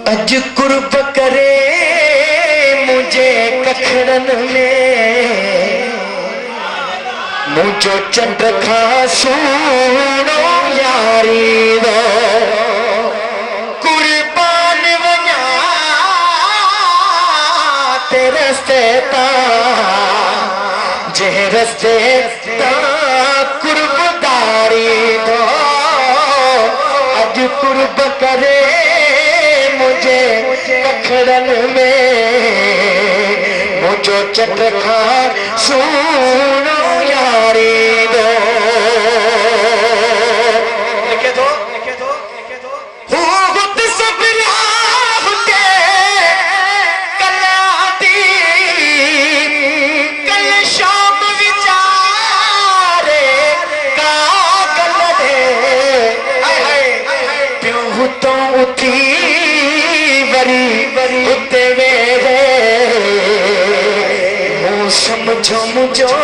अज कुर्ब करे मुझे कखड़न में, मुझो चंड खा सुनो यारी दो, कुर्बान वञा ते रस्ते ता, जे रस्ते ता कुर्बदारी दो। अज कुर्ब करे मुझे कखड़न में, मुझो चंड खा सुनो यारी दो। लिखे दो हुत सबरा हुते कलाती, कल शाम विचारे का गल दे, प्यो हुतों उठी वरी उते वेरे, मूं समझो मुझो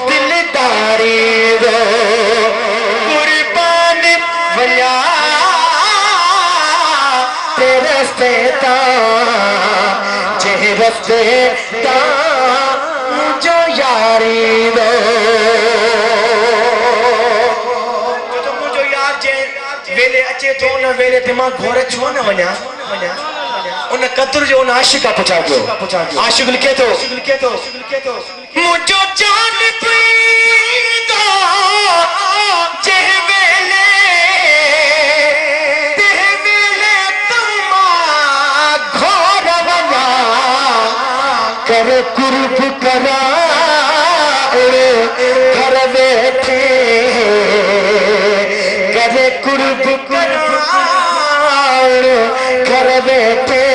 दिलदारी दो, कुर्बान वञा ते रस्ते ता, जे रस्ते ता मुझो यारी दो। मुझो यार जे वेले अचे तो न वेले ते मां घोर छो न वञा, उन कदर जो उन आशिका पुछा पियो। आशिक लिखे तो मुझो जान पींदो जे वेले तमा घोर वञा, कर कुर्ब करा घर वेठे, करे कुर्ब करा घर बैठे,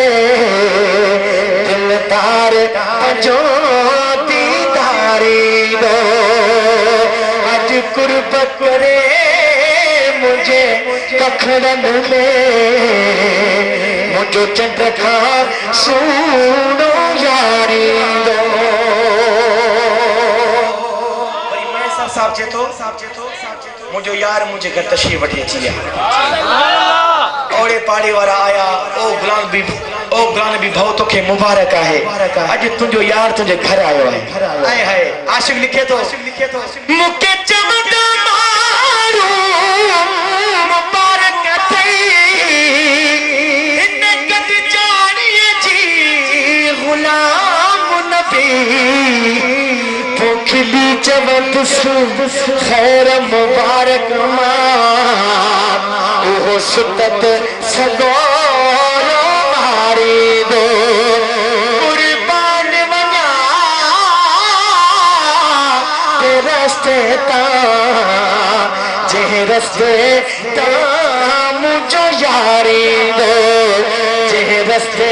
दिलदार जो दीदारी दो। अज कुर्ब करे मुझे कखड़न में, मुझो चंड खा सुनो यारी दो। साहब चेतो मुझो यार मुझे घर तशरीफ वठी अची विया, ओड़े पाड़े वारा आया, ओ गुलाम भी भव तोखे मुबारक आहे, अज तुझो यार तुझे घर आयो है। आए हाय आशिक लिखे तो मुके चमदा मारू मुबारक थई, इन कद जानिए जी गुलाम नबी, पोखली चवत खैर मुबारक मां, ओहो सुतत सगोरो मारी दो, कुर्बान वञा ते रस्ते ता, जे रस्ते ता मुझो यारी दो, जे रस्ते